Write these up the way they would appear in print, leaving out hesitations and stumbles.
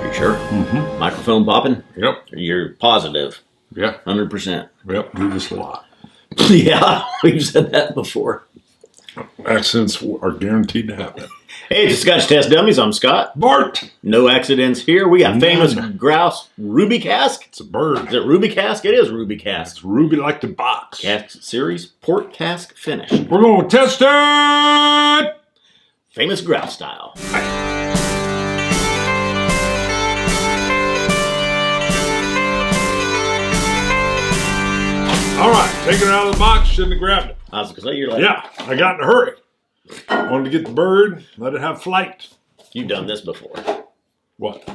Are you sure? Mm-hmm. Microphone popping? Yep. You're positive? Yeah. 100%. Yep. Do this a lot. Yeah, we've said that before. Accidents are guaranteed to happen. Hey, it's Scotch Test Dummies. I'm Scott. Bart! No accidents here. We got famous None. Grouse Ruby Cask. It's a bird. Is it Ruby Cask? It is Ruby Cask. It's ruby like the box. Cask Series Port Cask Finish. We're going to test it! Famous Grouse style. All right, taking it out of the box. Shouldn't have grabbed it. I was going to say, you're like, Yeah, I got in a hurry. Wanted to get the bird, let it have flight. You've done this before. What?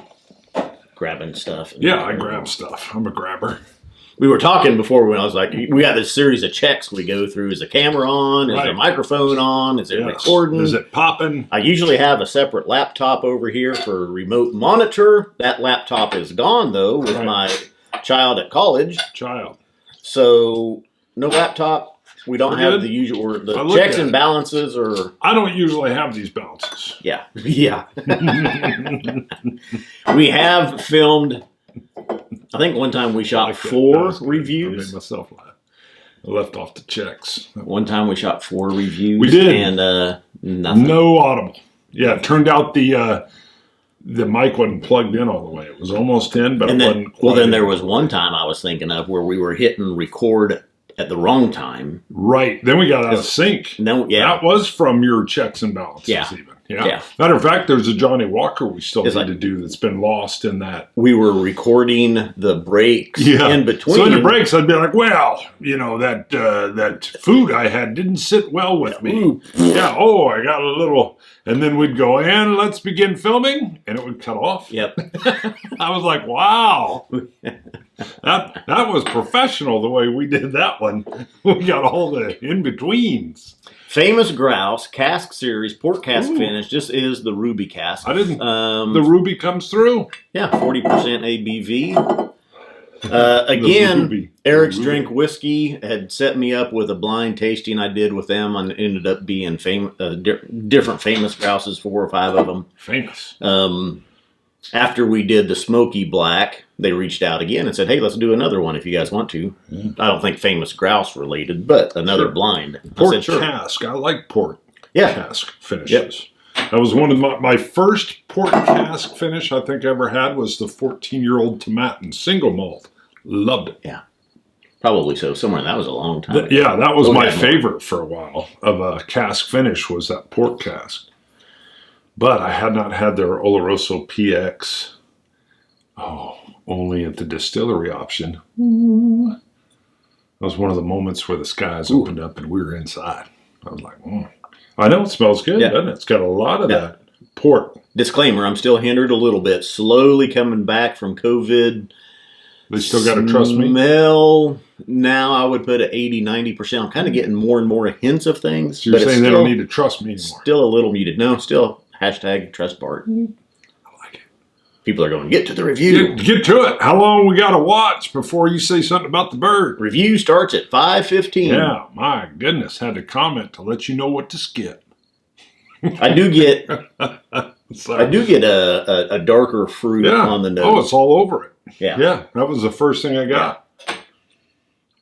Grabbing stuff. Yeah, I grab stuff. I'm a grabber. We were talking before when I was like, we got this series of checks we go through. Is the camera on? Is the Right. microphone on? Is it Yes. recording? Is it popping? I usually have a separate laptop over here for remote monitor. That laptop is gone, though, with Right. my child at college. Child. So, no laptop. We don't We're have good. the usual, or the I looked checks at and it. balances are, I don't usually have these bounces. yeah. Yeah. We have filmed, I think one time we shot Like that. That 4 was good. I reviews. made myself laugh. I left off the checks. One time we shot 4 reviews. We did. And nothing. No audible. Yeah, it turned out the mic wasn't plugged in all the way. It was almost in, but And it then, wasn't quite well, then in. there was one time I was thinking of where we were hitting record at the wrong time. Right. Then we got out of sync. And then, yeah. That was from your checks and balances Yeah. even. Yeah. Yeah. Matter of fact, there's a Johnny Walker we still It's need like- to do that's been lost in that. We were recording the breaks Yeah. in between. So in the breaks, I'd be like, well, that food I had didn't sit well with me. Ooh. Yeah. Oh, I got a little. And then we'd go, and let's begin filming. And it would cut off. Yep. I was like, wow. That was professional the way we did that one. We got all the in-betweens. Famous Grouse Cask Series Port Cask Ooh. Finish. This is the Ruby Cask. I didn't. Um, The ruby comes through. yeah, 40% ABV. The Again, ruby. Eric's The ruby. Drink Whiskey had set me up with a blind tasting I did with them, and it ended up being different famous grouses, 4 or 5 of them. Famous. After we did the Smoky Black, they reached out again and said, hey, let's do another one if you guys want to. Yeah. I don't think famous grouse related, but another Sure. blind. I Port said, sure. cask. I like port Yeah. cask finishes. That was one of my first port cask finish I think I ever had was the 14-year-old Tomatin single malt. Loved it. Probably so. Somewhere that was a long time ago. Yeah, that was Oh, my yeah. favorite for a while of a cask finish was that port cask. But I had not had their Oloroso PX. Oh, only at the distillery option. Ooh. That was one of the moments where the skies Ooh. opened up and we were inside. I was like, I know it smells good, Yeah. doesn't it? It's got a lot of Yeah. that port. Disclaimer, I'm still hindered a little bit. Slowly coming back from COVID. They still got to trust me. Smell, now I would put it 80, 90%. I'm kind of getting more and more hints of things. So you're but it's saying they still, don't need to trust me anymore. still a little muted. No, still hashtag trust Bart. I like it. People are going, get to the review. Get to it. How long we got to watch before you say something about the bird? Review starts at 5:15. Yeah, my goodness. Had to comment to let you know what to skip. I do get Sorry. a darker fruit on the nose. Oh, it's all over it. Yeah. Yeah, that was the first thing I got.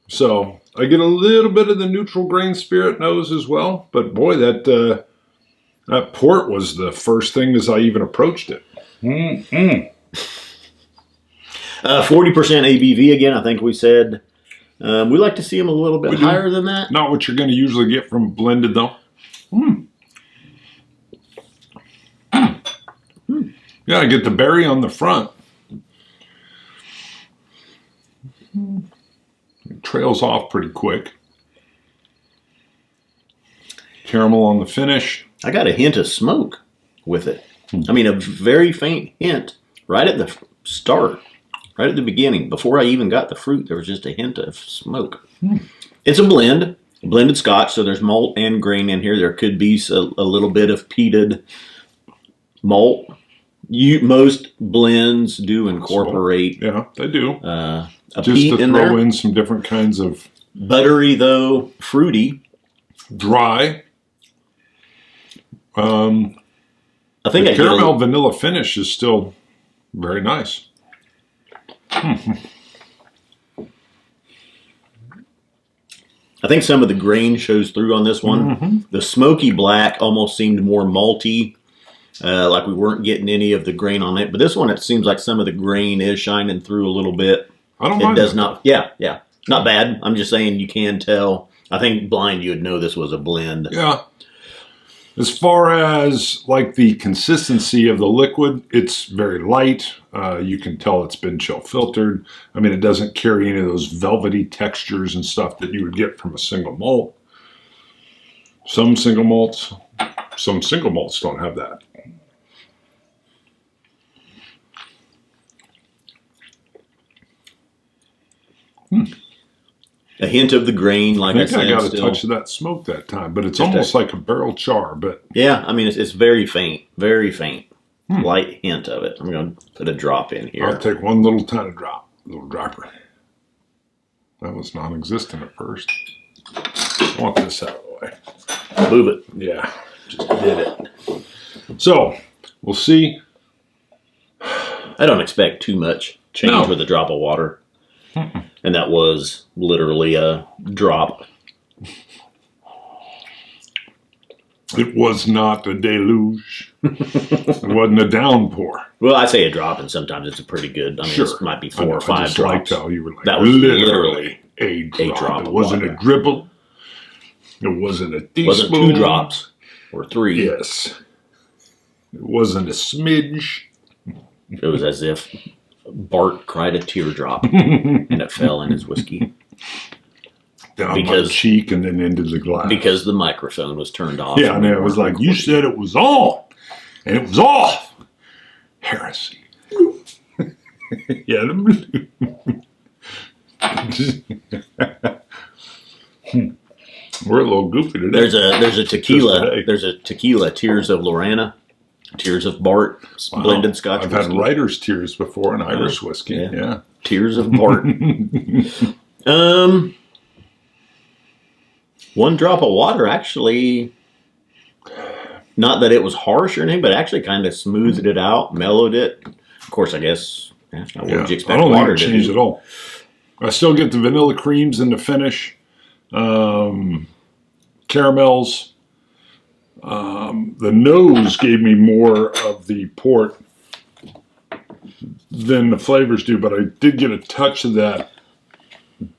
So I get a little bit of the neutral grain spirit nose as well. But boy, that port was the first thing as I even approached it. 40% ABV again, I think we said. We like to see them a little bit We do. higher than that. Not what you're going to usually get from blended though. Yeah, I get the berry on the front. It trails off pretty quick. Caramel on the finish. I got a hint of smoke with it. I mean, a very faint hint right at the start, right at the beginning. Before I even got the fruit, there was just a hint of smoke. It's a blended Scotch, so there's malt and grain in here. There could be a little bit of peated malt. Most blends do incorporate Yeah, they do. a Just peat to in throw there. in some different kinds of Buttery, though, fruity. dry. I think the I get caramel vanilla finish is still very nice. I think some of the grain shows through on this one. Mm-hmm. The smoky black almost seemed more malty, like we weren't getting any of the grain on it. But this one, it seems like some of the grain is shining through a little bit. I don't It mind does that. not, yeah. Not bad. I'm just saying you can tell. I think blind you would know this was a blend. Yeah. As far as like the consistency of the liquid, it's very light. You can tell it's been chill filtered. I mean, it doesn't carry any of those velvety textures and stuff that you would get from a single malt. Some single malts don't have that. A hint of the grain, like I I think said. I got a still. touch of that smoke that time, but it's Just almost like a barrel char. But Yeah, I mean, it's very faint. Very faint. Light hint of it. I'm going to put a drop in here. I'll take one little tiny drop, little dropper. That was non-existent at first. I want this out of the way. Move it. Yeah, just did it. So, we'll see. I don't expect too much change No. with a drop of water. And that was literally a drop. It was not a deluge. It wasn't a downpour. Well, I say a drop, and sometimes it's a pretty good. I mean, Sure. this might be I 4 know, or I 5 just liked drops. how you were like, That was literally a drop. drop It of wasn't water. a dribble. It wasn't a teaspoon. It wasn't 2 drops or 3. Yes. It wasn't a smidge. It was as if Bart cried a teardrop, and it fell in his whiskey Down my Because- cheek and then into the glass. because the microphone was turned off. Yeah, and it was like, you said it was on, and it was off. Heresy. Yeah. We're a little goofy today. There's a tequila. today. There's a tequila. Tears of Lorena, Tears of Bart, Wow. blended Scotch I've whiskey. had writer's tears before in Irish whiskey. Yeah. Yeah. Tears of Bart. One drop of water actually. Not that it was harsh or anything, but actually kind of smoothed it out, mellowed it. Of course, I guess. What would you I expect don't water think it to changed do? at all. I still get the vanilla creams in the finish, caramels. The nose gave me more of the port than the flavors do, but I did get a touch of that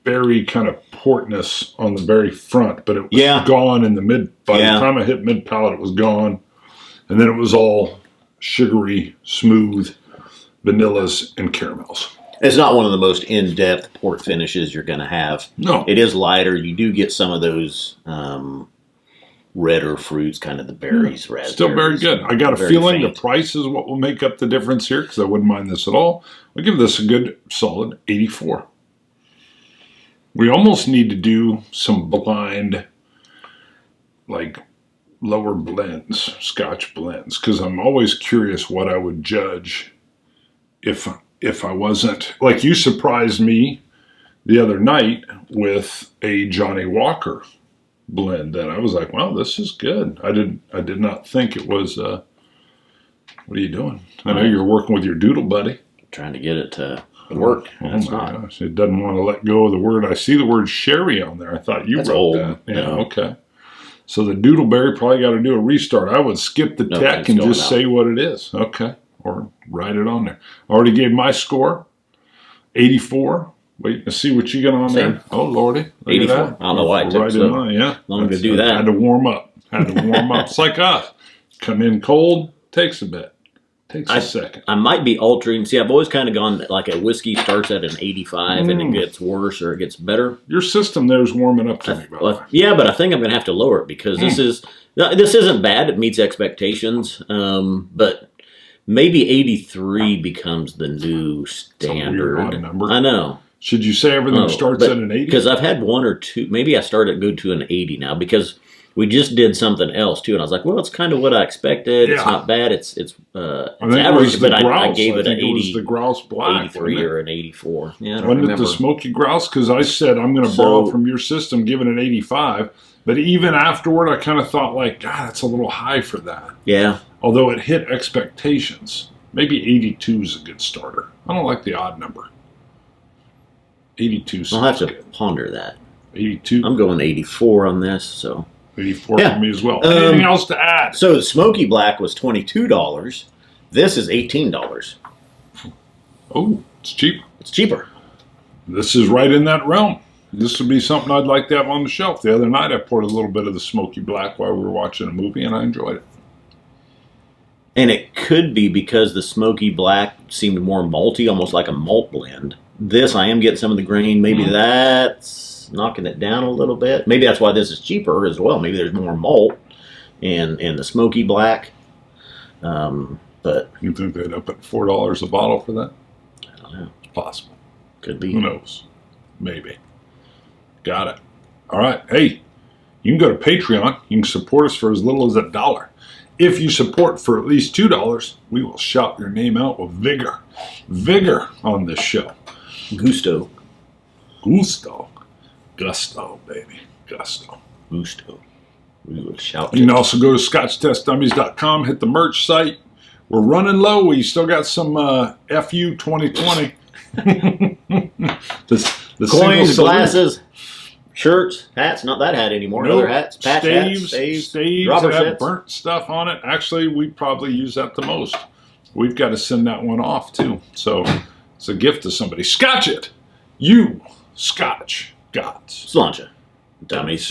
berry kind of portness on the very front, but it was Yeah. gone in the mid. By Yeah. the time I hit mid palate, it was gone, and then it was all sugary, smooth vanillas and caramels. It's not one of the most in-depth port finishes you're going to have. No, It is lighter. You do get some of those redder fruits, kind of the berries, raspberries. still very good. I got a Very feeling faint. the price is what will make up the difference here, because I wouldn't mind this at all. I'll give this a good solid 84. We almost need to do some blind, like lower blends, Scotch blends, because I'm always curious what I would judge if I wasn't, like, you surprised me the other night with a Johnny Walker blend that I was like, wow, this is good. I did not think it was. What are you doing? I know you're working with your doodle buddy. Trying to get it to work. Oh That's my not. gosh, it doesn't want to let go of the word. I see the word sherry on there. I thought you That's wrote old. that. Yeah, No. okay. So the doodleberry probably got to do a restart. I would skip the No, tech it's and going just out. say what it is. Okay, or write it on there. I already gave my score, 84. Wait to see what you got on Same. there. Oh lordy, look at 84. that. I don't know why it We'll took write so it on. Yeah, long to That's- do that. Had to warm up. It's like us. Come in cold, takes a bit. Takes a second. I might be altering. See, I've always kind of gone like a whiskey starts at an 85 and it gets worse or it gets better. Your system there is warming up to me, by the way. Well, yeah, but I think I'm going to have to lower it because this isn't bad. It meets expectations. But maybe 83 becomes the new standard. weird odd number. I know. Should you say everything starts at an 80? Because I've had one or two. Maybe I started go to an 80 now because we just did something else too, and I was like, well, it's kind of what I expected. It's Yeah. not bad. It's I think it average, was the but I grouse. gave it I an think it was 80, the grouse black, 83 wasn't it? or an 84. Yeah, I don't Wasn't it remember. the smoky grouse? Because I said I'm going to So- borrow from your system, give it an 85. But even afterward, I kind of thought like, God, that's a little high for that. Yeah. Although it hit expectations. Maybe 82 is a good starter. I don't like the odd number. 82 I'll have sounds to good. ponder that. 82? I'm going 84 on this, so. 84 Yeah. for me as well. Anything else to add? So the Smoky Black was $22. This is $18. Oh, it's cheap. It's cheaper. This is right in that realm. This would be something I'd like to have on the shelf. The other night I poured a little bit of the Smoky Black while we were watching a movie, and I enjoyed it. And it could be because the Smoky Black seemed more malty, almost like a malt blend. This, I am getting some of the grain. Maybe that's knocking it down a little bit. Maybe that's why this is cheaper as well. Maybe there's more malt in the Smoky Black. But You think they'd up at $4 a bottle for that? I don't know. It's possible. Could be. Who knows? Maybe. Got it. All right. Hey, you can go to Patreon. You can support us for as little as $1. If you support for at least $2, we will shout your name out with vigor. Vigor on this show. Gusto. Gusto. Gusto, baby. Gusto. Gusto. We will shout You can also go to scotchtestdummies.com, hit the merch site. We're running low. We still got some FU 2020. the coins, glasses, shirts, hats. Not that hat anymore. Nope. Other hats, patch hats, staves, that rubber have sets. burnt stuff on it. Actually, we probably use that the most. We've got to send that one off too. So it's a gift to somebody. Scotch it. You Scotch gods. Sláinte. Dummies.